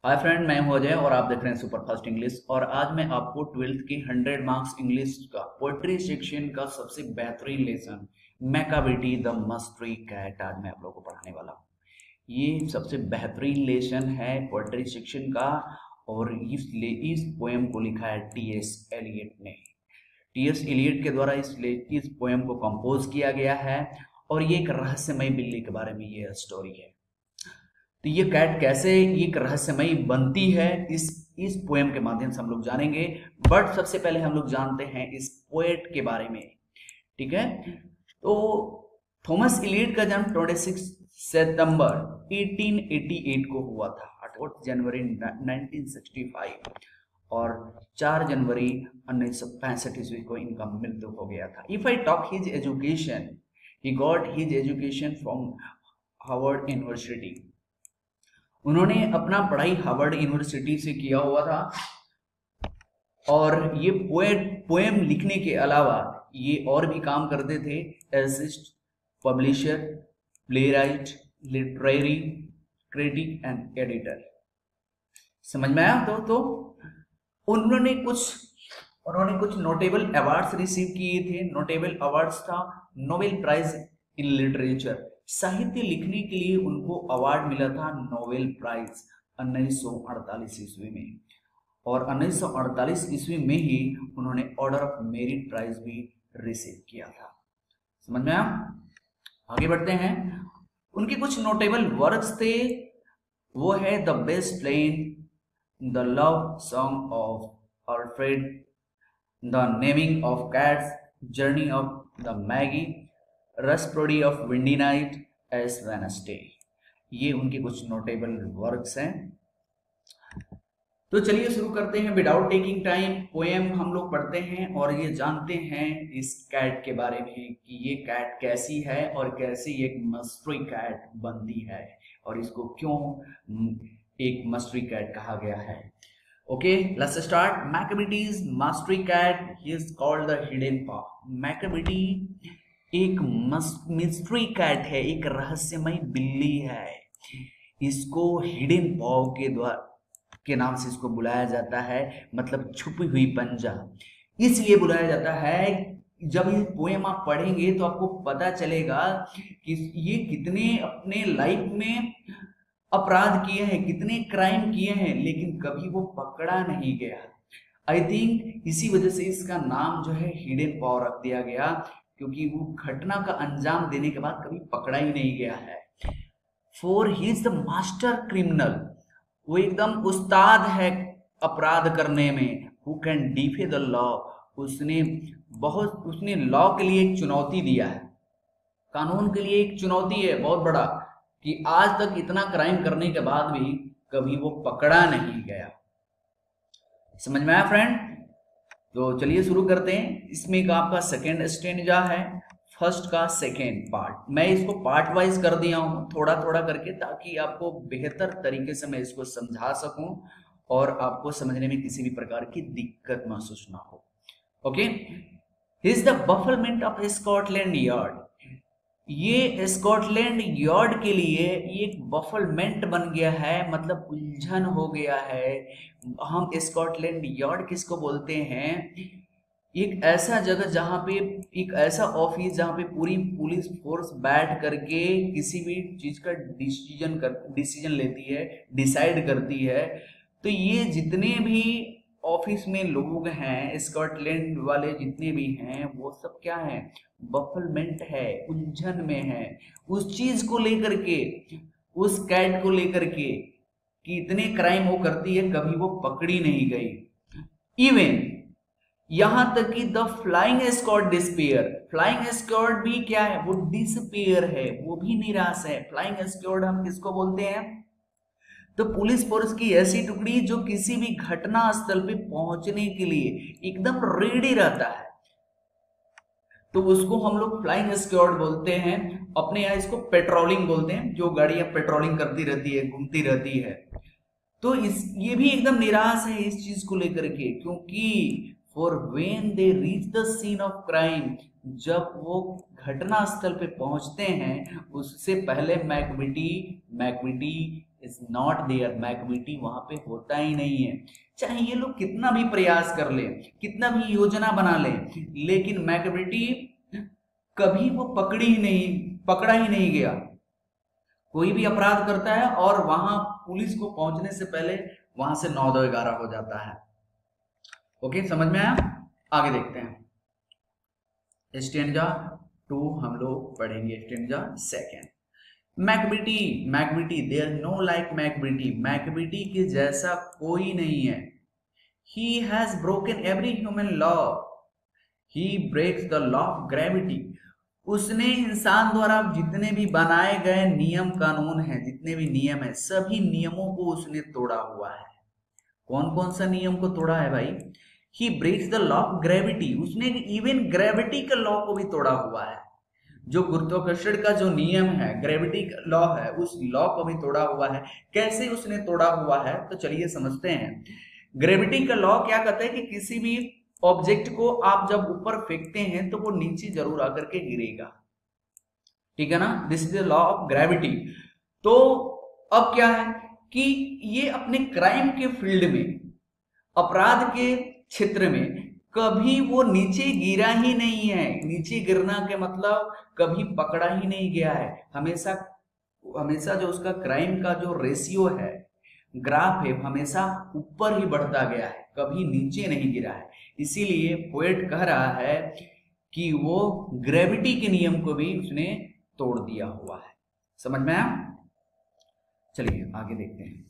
Hi friend, मैं हूं अजय और आप देख रहे हैं सुपर फास्ट इंग्लिश। और आज मैं आपको 12th की 100 मार्क्स इंग्लिश का पोएट्री सेक्शन का सबसे बेहतरीन लेसन मैकाबिटी द मस्ट्री कैट आज मैं आप लोगों को पढ़ाने वाला हूं। ये सबसे बेहतरीन लेसन है पोएट्री सेक्शन का और इस पोएम को लिखा है टी.एस. एलियट ने। टी.एस. एलियट के द्वारा इस पोएम को कंपोज किया गया है और ये एक रहस्यमय बिल्ली के बारे में ये स्टोरी है। तो ये कैट कैसे एक रहस्यमयी बनती है इस पोएम के माध्यम से हम लोग जानेंगे। बट सबसे पहले हम लोग जानते हैं इस पोएट के बारे में। ठीक है, तो थॉमस इलियट का जन्म 26 सितंबर 1888 को हुआ था, 8 जनवरी 1965 और 4 जनवरी 1965 ईस्वी को इनका मृत्यु हो गया था। If I talk his education, he got his education from Harvard university. उन्होंने अपना पढ़ाई हार्वर्ड यूनिवर्सिटी से किया हुआ था और ये पोएम लिखने के अलावा ये और भी काम करते थे, assist, publisher, playwright, literary critic and editor. समझ में आया? तो उन्होंने कुछ नोटेबल अवार्ड्स रिसीव किए थे। नोटेबल अवार्ड्स था नोबेल प्राइज इन लिटरेचर, साहित्य लिखने के लिए उनको अवार्ड मिला था नोबेल प्राइज 1948 ईस्वी में। और 1948 ईस्वी में ही उन्होंने ऑर्डर ऑफ मेरिट प्राइज भी रिसीव किया था। समझ में आया? आगे बढ़ते हैं। उनके कुछ नोटेबल वर्क्स थे, वो है the best plane, the love song of Alfred, the naming of cats, journey of the Magi, rhapsody of windy night, ash Wednesday. ये उनके कुछ नोटेबल वर्क्स हैं। तो चलिए शुरू करते हैं विदाउट टेकिंग टाइम। पोएम हम लोग पढ़ते हैं और ये जानते हैं इस कैट के बारे में कि ये कैट कैसी है और कैसे एक मस्ट्री कैट बनती है और इसको क्यों एक मस्ट्री कैट कहा गया है। Okay, let's start. Macavity's mystery cat is called the hidden paw. Macavity एक मिस्ट्री कैट है, एक रहस्यमय बिल्ली है। इसको हिडन पॉ के नाम से इसको बुलाया जाता है, मतलब छुपी हुई पंजा। इसलिए बुलाया जाता है, जब ये पोएम आप पढ़ेंगे तो आपको पता चलेगा कि ये कितने अपने लाइफ में अपराध किए हैं, कितने क्राइम किए हैं, लेकिन कभी वो पकड़ा नहीं गया। आई थिंक इसी वजह से इसका नाम जो है हिडन पॉ रख दिया गया, क्योंकि वो घटना का अंजाम देने के बाद कभी पकड़ा ही नहीं गया है। For he is the master criminal, वो एकदम उस्ताद है अपराध करने में। हु कैन डिफे द लॉ, उसने लॉ के लिए एक चुनौती दिया है, कानून के लिए एक चुनौती है बहुत बड़ा, कि आज तक इतना क्राइम करने के बाद भी कभी वो पकड़ा नहीं गया। समझ में आया फ्रेंड? तो चलिए शुरू करते हैं। इसमें का आपका सेकेंड स्टेंजा है, फर्स्ट का सेकेंड पार्ट। मैं इसको पार्ट वाइज कर दिया हूं थोड़ा थोड़ा करके, ताकि आपको बेहतर तरीके से मैं इसको समझा सकूं और आपको समझने में किसी भी प्रकार की दिक्कत महसूस ना हो। Okay, is the bafflement of Scotland Yard. ये स्कॉटलैंड यार्ड के लिए एक बफलमेंट बन गया है, मतलब उलझन हो गया है। हम स्कॉटलैंड यार्ड किसको बोलते हैं? एक ऐसा जगह जहां पे, एक ऐसा ऑफिस जहां पे पूरी पुलिस फोर्स बैठ करके किसी भी चीज का डिसीजन लेती है, डिसाइड करती है। तो ये जितने भी ऑफिस में लोग हैं, स्कॉटलैंड वाले जितने भी हैं, वो सब क्या है? बफलमेंट है, उलझन में है उस चीज को लेकर के, उस कैट को लेकर के कि इतने क्राइम वो करती है, कभी वो पकड़ी नहीं गई। इवन यहां तक कि the flying squad despair, flying squad भी क्या है? वो डिसपेयर है, वो भी निराश है। फ्लाइंग स्क्वाड हम किसको बोलते हैं? तो पुलिस फोर्स की ऐसी टुकड़ी जो किसी भी घटना स्थल पे पहुंचने के लिए एकदम रेडी रहता है, तो उसको हम लोग फ्लाइंग स्क्वाड बोलते हैं। अपने यहाँ इसको पेट्रोलिंग बोलते हैं, जो गाड़ियां पेट्रोलिंग करती रहती है, घूमती रहती है। तो ये भी एकदम निराश है इस चीज को लेकर के, क्योंकि for when they reach the scene of crime, जब वो घटना स्थल पे पहुंचते हैं उससे पहले Macavity is not there, Macavity वहां पे होता ही नहीं है। चाहे ये लोग कितना भी प्रयास कर ले, कितना भी योजना बना ले, लेकिन मैकबिटी कभी वो पकड़ा ही नहीं गया। कोई भी अपराध करता है और वहां पुलिस को पहुंचने से पहले वहां से 9-11 हो जाता है। ओके, समझ में आया? आगे देखते हैं। स्टेंजा 2 हम लोग पढ़ेंगे, stanza second. Macavity there no like Macavity, Macavity के जैसा कोई नहीं है। He has broken every human law, he breaks the law of gravity, उसने इंसान द्वारा जितने भी बनाए गए नियम कानून हैं, जितने भी नियम है, सभी नियमों को उसने तोड़ा हुआ है। कौन कौन सा नियम को तोड़ा है भाई? He breaks the law of gravity, उसने इवन ग्रेविटी के लॉ को भी तोड़ा हुआ है। जो गुरुत्वाकर्षण का जो नियम है, ग्रेविटी का लॉ है, उस लॉ को भी तोड़ा हुआ है। कैसे उसने तोड़ा हुआ है, तो चलिए समझते हैं। ग्रेविटी का लॉ क्या कहता है कि किसी भी ऑब्जेक्ट को आप जब ऊपर फेंकते हैं तो वो नीचे जरूर आकर के गिरेगा, ठीक है ना? This is the law of gravity. तो अब क्या है कि ये अपने क्राइम के फील्ड में, अपराध के क्षेत्र में कभी वो नीचे गिरा ही नहीं है। नीचे गिरना के मतलब कभी पकड़ा ही नहीं गया है। हमेशा जो उसका क्राइम का जो रेशियो है, ग्राफ है, हमेशा ऊपर ही बढ़ता गया है, कभी नीचे नहीं गिरा है। इसीलिए पोएट कह रहा है कि वो ग्रेविटी के नियम को भी उसने तोड़ दिया हुआ है। समझ में आया? चलिए आगे देखते हैं।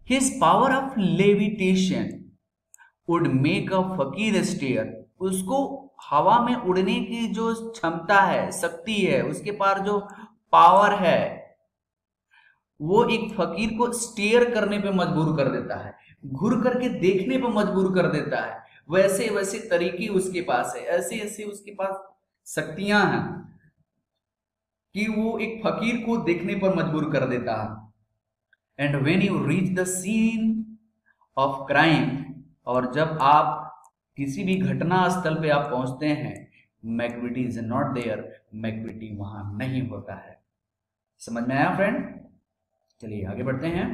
His power of levitation would make a फकीर स्टेयर, उसको हवा में उड़ने की जो क्षमता है, शक्ति है, उसके पास जो पावर है, वो एक फकीर को स्टेयर करने पे मजबूर कर देता है, घूर करके देखने पे मजबूर कर देता है। वैसे वैसे तरीके उसके पास है, ऐसे ऐसे उसके पास शक्तियां हैं कि वो एक फकीर को देखने पर मजबूर कर देता है। And when you reach the scene of crime, और जब आप किसी भी घटना स्थल पे आप पहुंचते हैं, मैकबिटी इज नॉट देयर, मैकबिटी वहां नहीं होता है। समझ में आया फ्रेंड? चलिए आगे बढ़ते हैं।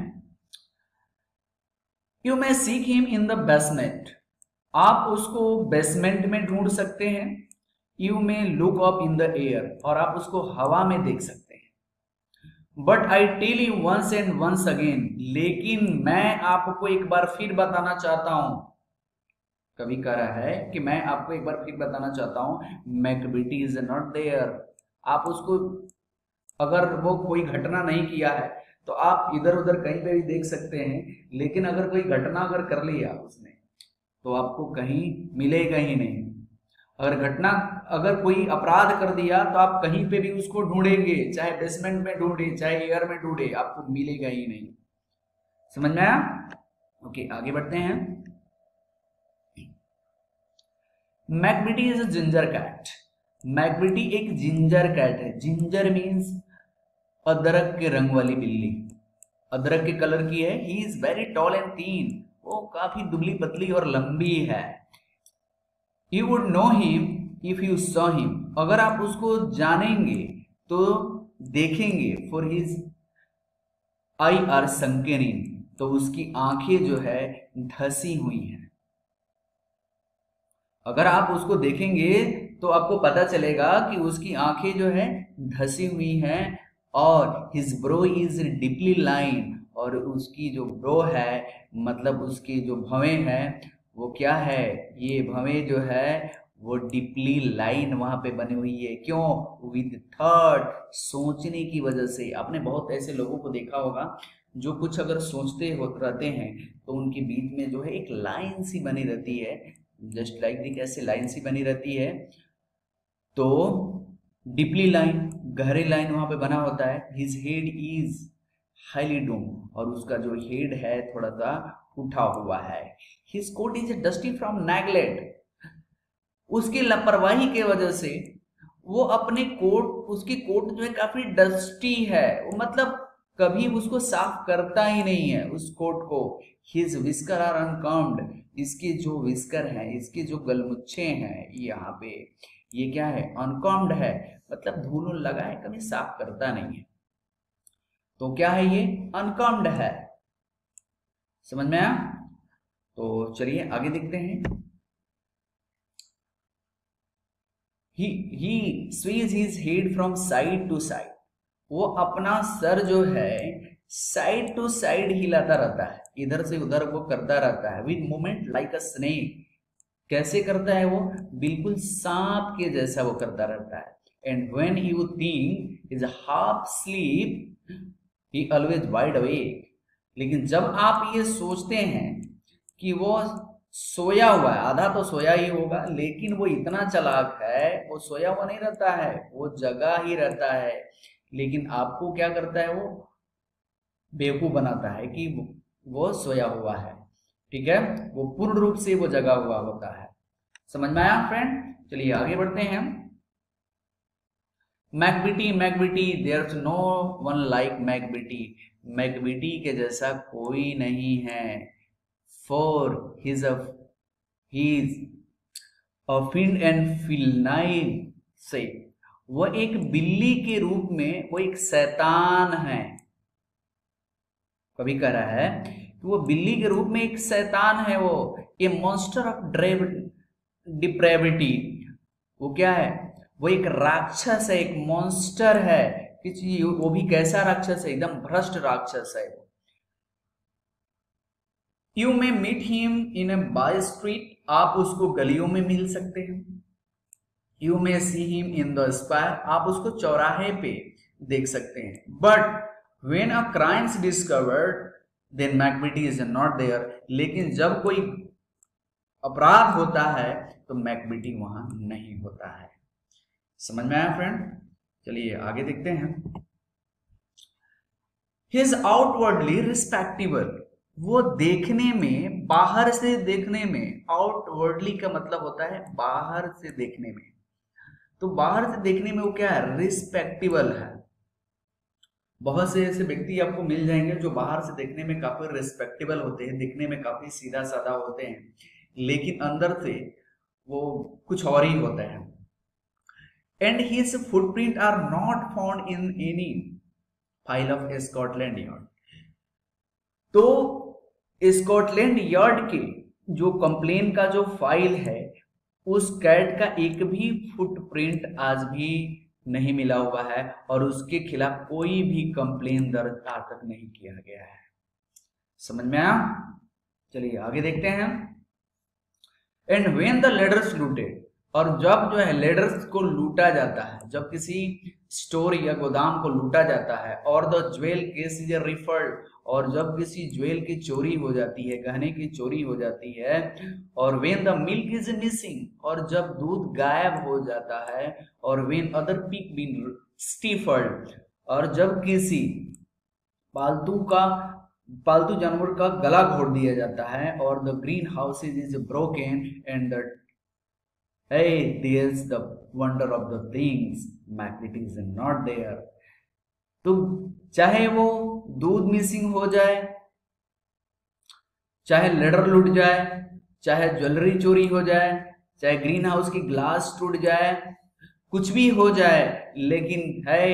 You may seek him in the basement, आप उसको बेसमेंट में ढूंढ सकते हैं। You may look up in the air, और आप उसको हवा में देख सकते हैं। But I tell you once and once again, लेकिन मैं आपको एक बार फिर बताना चाहता हूं, कभी कह रहा है कि मैं आपको एक बार फिर बताना चाहता हूं, मैकबिटी इज नॉट देयर। आप उसको, अगर वो कोई घटना नहीं किया है तो आप इधर उधर कहीं पे भी देख सकते हैं, लेकिन अगर कोई घटना अगर कर लिया उसने तो आपको कहीं मिलेगा ही नहीं। अगर कोई अपराध कर दिया तो आप कहीं पे भी उसको ढूंढेंगे, चाहे बेसमेंट में ढूंढे, चाहे एयर में ढूंढे, आपको मिलेगा ही नहीं। समझ में आया? ओके, आगे बढ़ते हैं। मैकबिटी इज अ जिंजर कैट, मैकबिटी एक जिंजर कैट है। जिंजर मीन्स अदरक के रंग वाली बिल्ली, अदरक के कलर की है। He is very tall and thin, वो काफी दुबली पतली और लंबी है। You would know him if you saw him, अगर आप उसको जानेंगे तो देखेंगे। For his eye are sunken in, तो उसकी आंखें जो है धसी हुई हैं। अगर आप उसको देखेंगे तो आपको पता चलेगा कि उसकी आंखें जो है धसी हुई हैं। और his bro is deeply line, और उसकी जो ब्रो है, मतलब उसकी जो भवें हैं, वो क्या है, ये भवें जो है वो डीपली लाइन वहां पे बनी हुई है। क्यों? विद थॉट, सोचने की वजह से। आपने बहुत ऐसे लोगों को देखा होगा जो कुछ अगर सोचते रहते हैं तो उनके बीच में जो है एक लाइन सी बनी रहती है, जस्ट लाइक दी, कैसे लाइन सी बनी रहती है। तो डीपली लाइन, गहरी लाइन वहां पे बना होता है। His head is highly Doom, और उसका जो हेड है थोड़ा सा उठा हुआ है। His coat is dusty from neglect, उसकी लापरवाही के वजह से वो अपने कोट, उसकी कोट जो है काफी डस्टी है, वो मतलब कभी उसको साफ करता ही नहीं है उस कोट को। हिज विस्कर आर अनकॉम्ड, इसके जो विस्कर हैं, इसके जो गलमुच्छे हैं यहाँ पे, ये क्या है, अनकॉम्ड है, मतलब धूल लगा है, कभी साफ करता नहीं है। तो क्या है ये? अनकम्ड है। समझ में आया? तो चलिए आगे देखते हैं। He sways his head from side to side. वो अपना सर जो है साइड टू साइड हिलाता रहता है, इधर से उधर वो करता रहता है, with movement like a snake. कैसे करता है वो? बिल्कुल सांप के जैसा वो करता रहता है। And when you think is half sleep he always wide awake. लेकिन जब आप ये सोचते हैं कि वो सोया हुआ है, आधा तो सोया ही होगा, लेकिन वो इतना चालाक है, वो सोया हुआ नहीं रहता है, वो जगा ही रहता है। लेकिन आपको क्या करता है? वो बेवकूफ बनाता है कि वो सोया हुआ है। ठीक है, वो पूर्ण रूप से वो जगा हुआ होता है। समझ में आया फ्रेंड? चलिए आगे बढ़ते हैं। मैकबीटी, मैकबीटी, देयर्स नो वन लाइक मैकबीटी। मैकबीटी के जैसा कोई नहीं है। फॉर हिज फिंड एंड फिलनाइन से, वो एक बिल्ली के रूप में वो एक शैतान है। कभी कह रहा है कि वो बिल्ली के रूप में एक शैतान है, वो ए मॉन्स्टर ऑफ डिप्रेविटी। वो क्या है? वो एक राक्षस है, एक मॉन्स्टर है। किसी वो भी कैसा राक्षस है? एकदम भ्रष्ट राक्षस है वो। You may meet him in a by street. आप उसको गलियों में मिल सकते हैं। You may see him in the square. आप उसको चौराहे पे देख सकते हैं। But when a crime is discovered then Macavity is not there। लेकिन जब कोई अपराध होता है तो मैकबीटी वहां नहीं होता है। समझ में आया फ्रेंड? चलिए आगे देखते हैं। he is outwardly respectable। वो देखने में, बाहर से देखने में, आउटवर्डली का मतलब होता है बाहर से देखने में। तो बाहर से देखने में वो क्या है? रिस्पेक्टेबल है। बहुत से ऐसे व्यक्ति आपको मिल जाएंगे जो बाहर से देखने में काफी रिस्पेक्टेबल होते हैं, दिखने में काफी सीधा साधा होते हैं, लेकिन अंदर से वो कुछ और ही होता है। And his footprint are not found in any file of Scotland Yard. तो स्कॉटलैंड यार्ड के जो कंप्लेन का जो फाइल है, उस कैट का एक भी फुटप्रिंट आज भी नहीं मिला हुआ है और उसके खिलाफ कोई भी कंप्लेन दर्ज आज तक नहीं किया गया है। समझ में आया? चलिए आगे देखते हैं। And when the ladders looted. और जब जो है लेडर्स को लूटा जाता है, जब किसी स्टोर या गोदाम को लूटा जाता है, और the jewel case is referred. और जब किसी ज्वेल की चोरी हो जाती है, गहने की चोरी हो जाती है, और when the milk is missing. और जब दूध गायब हो जाता है, और when other pig been stifled. और जब किसी पालतू जानवर का गला घोट दिया जाता है, और the green house is broken and the hey there's the wonder of the things मैकबीटी is not there। तो चाहे वो दूध मिसिंग हो जाए, चाहे लेडर लूट जाए, चाहे ज्वेलरी चोरी हो जाए, चाहे ग्रीन हाउस की ग्लास टूट जाए, कुछ भी हो जाए, लेकिन है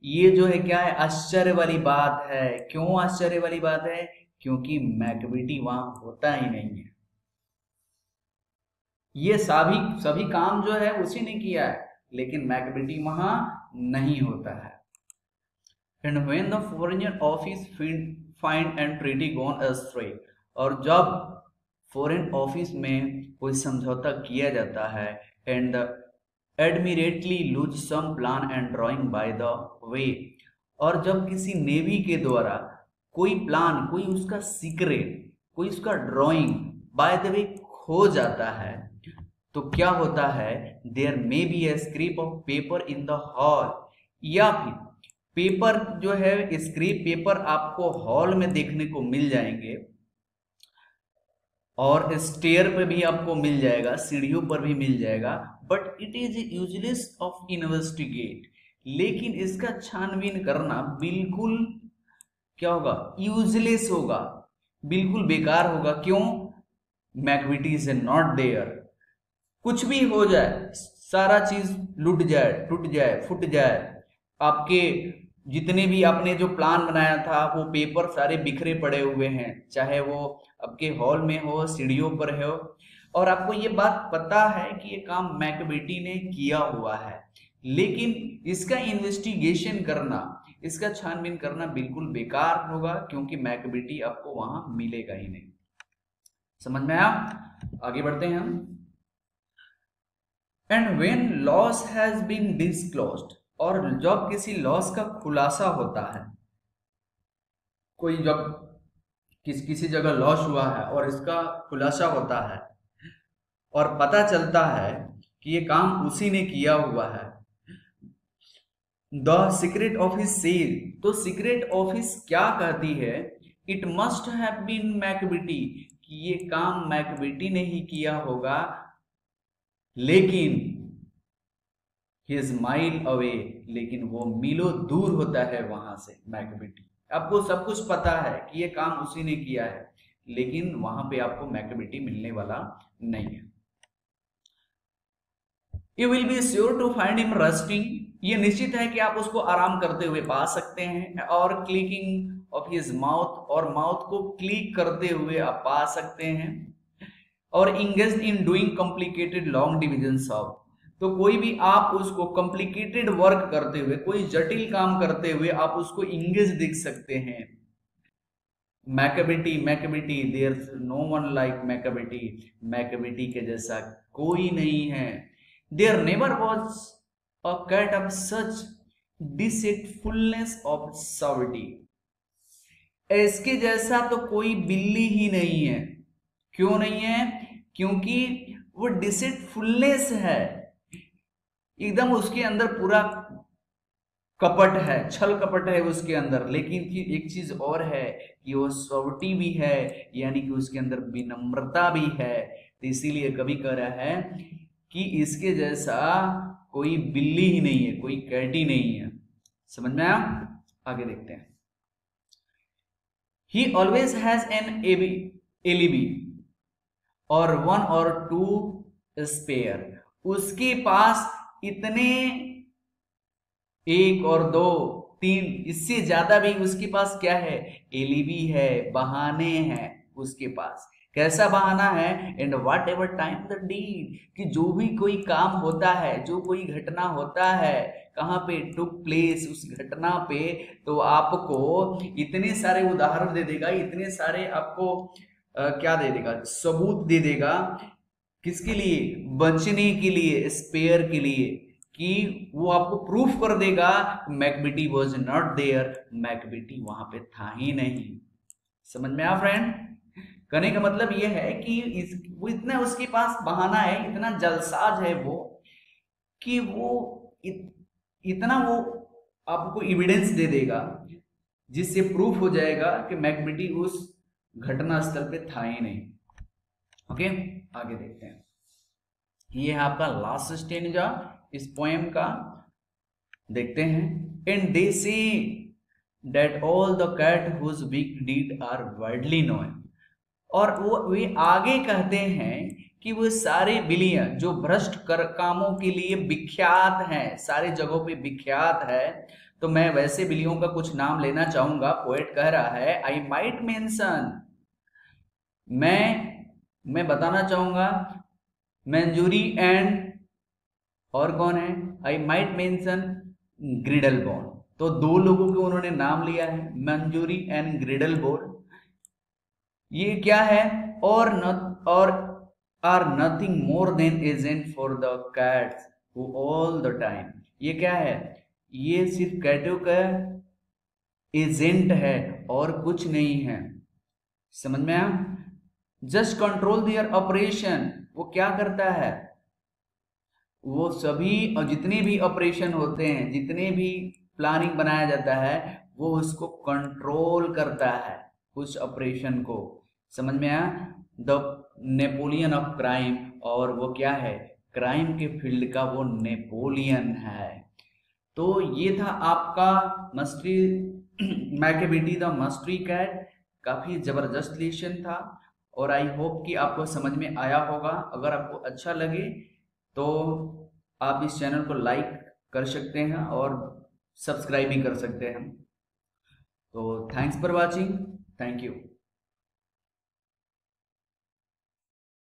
ये जो है क्या है? आश्चर्य वाली बात है। क्यों आश्चर्य वाली बात है? क्योंकि मैकबीटी वहां होता ही नहीं है। ये सभी काम जो है उसी ने किया है, लेकिन मैकबीटी वहां नहीं होता है। And when the foreign office find and treaty gone ashtray. और जब फॉरेन ऑफिस में कोई समझौता किया जाता है, and admiralty lose some plan and drawing by the way. और जब किसी नेवी के द्वारा कोई प्लान, कोई उसका सीक्रेट, कोई उसका ड्राइंग बाय द वे खो जाता है, तो क्या होता है? There may be a scrap of paper in the hall. या फिर पेपर जो है, स्क्रिप पेपर आपको हॉल में देखने को मिल जाएंगे, और स्टेयर पे भी आपको मिल जाएगा, सीढ़ियों पर भी मिल जाएगा। But it is useless of investigate. लेकिन इसका छानबीन करना बिल्कुल क्या होगा? यूजलेस होगा, बिल्कुल बेकार होगा। क्यों? मैकबीटी इज नॉट देयर। कुछ भी हो जाए, सारा चीज लूट जाए, टूट जाए, फूट जाए, आपके जितने भी आपने जो प्लान बनाया था वो पेपर सारे बिखरे पड़े हुए हैं, चाहे वो आपके हॉल में हो, सीढ़ियों पर हो, और आपको ये बात पता है कि ये काम मैकबेटी ने किया हुआ है, लेकिन इसका इन्वेस्टिगेशन करना, इसका छानबीन करना बिल्कुल बेकार होगा, क्योंकि मैकबेटी आपको वहां मिलेगा ही नहीं। समझ में आया? आगे बढ़ते हैं हम। And when loss has been disclosed, और जब किसी लॉस का खुलासा होता है, कोई जब किसी जगह लॉस हुआ है और इसका खुलासा होता है और पता चलता है कि ये काम उसी ने किया हुआ है, द सीक्रेट ऑफिस सेज, तो सीक्रेट ऑफिस क्या कहती है? इट मस्ट हैव बीन मैकबेटी, कि ये काम मैकबेटी ने ही किया होगा, लेकिन ही इज माइल अवे, लेकिन वो मीलों दूर होता है वहां से मैकबेटी। आपको सब कुछ पता है कि ये काम उसी ने किया है, लेकिन वहां पे आपको मैकबेटी मिलने वाला नहीं है। You will be sure to find him resting, ये निश्चित है कि आप उसको आराम करते हुए पा सकते हैं, और क्लिकिंग ऑफ हिज माउथ, और माउथ को क्लिक करते हुए आप पा सकते हैं, और engage in doing complicated long division of, तो कोई भी आप उसको कॉम्प्लिकेटेड वर्क करते हुए, कोई जटिल काम करते हुए आप उसको इंगेज देख सकते हैं। Macavity, Macavity, there no one like Macavity, Macavity के जैसा कोई नहीं है। There never was a cat of such deceitfulness of suavity, इसके जैसा तो कोई बिल्ली ही नहीं है। क्यों नहीं है? क्योंकि वो डिसेटफुलनेस है, एकदम उसके अंदर पूरा कपट है, छल कपट है उसके अंदर, लेकिन एक चीज और है कि वो सॉवर्टी भी है, यानी कि उसके अंदर विनम्रता भी है। तो इसीलिए कवि कह रहा है कि इसके जैसा कोई बिल्ली ही नहीं है, कोई कैट ही नहीं है। समझ में आया? आगे देखते हैं। He always has an alibi और वन और टू स्पेयर, उसके पास इतने, एक और दो, तीन, इससे ज्यादा भी उसके पास क्या है? एलिबी है, बहाने हैं उसके पास। कैसा बहाना है? And whatever time the deed, कि जो भी कोई काम होता है, जो कोई घटना होता है, कहाँ पे टुक प्लेस, उस घटना पे, तो आपको इतने सारे उदाहरण दे देगा, इतने सारे आपको क्या दे देगा? सबूत दे देगा। किसके लिए? बचने के लिए, स्पेयर के लिए, कि वो आपको प्रूफ कर देगा मैकबेटी वॉज नॉट देयर, मैकबेटी वहां पे था ही नहीं। समझ में आया फ्रेंड? कहने का मतलब ये है कि वो इतना उसके पास बहाना है, इतना जलसाज है वो, कि वो इतना वो आपको एविडेंस दे देगा जिससे प्रूफ हो जाएगा कि मैकबेटी उस घटना स्थल पे था ही नहीं। ओके, आगे देखते हैं। ये है आपका लास्ट स्टेंजा इस पोएम का। देखते हैं। And they say that all the cat whose big deed are widely known, और वो वे आगे कहते हैं कि वो सारे बिलियां जो भ्रष्ट कर कामों के लिए विख्यात हैं, सारे जगहों पे विख्यात है। तो मैं वैसे बिलियों का कुछ नाम लेना चाहूंगा। पोएट कह रहा है, आई माइट मेंशन, मैं बताना चाहूंगा, मंजूरी एंड, और कौन है? I might mention Griddlebone. तो दो लोगों को उन्होंने नाम लिया है, मंजूरी एंड ग्रिडलबॉर्न। ये क्या है? और are nothing more than agent for the cats who all the time. ये क्या है? ये सिर्फ कैटों का एजेंट है और कुछ नहीं है। समझ में आया? जस्ट कंट्रोल दियर ऑपरेशन, वो क्या करता है? वो सभी और जितने भी ऑपरेशन होते हैं, जितने भी प्लानिंग बनाया जाता है, वो उसको कंट्रोल करता है, उस ऑपरेशन को। समझ में आया? द नेपोलियन ऑफ क्राइम, और वो क्या है? क्राइम के फील्ड का वो नेपोलियन है। तो ये था आपका मस्टरी मैकेबेटी द मस्टरी कैट। काफी जबरदस्त लेसन था, और आई होप कि आपको समझ में आया होगा। अगर आपको अच्छा लगे तो आप इस चैनल को लाइक कर सकते हैं, और सब्सक्राइब भी कर सकते हैं। तो thanks for watching, thank you.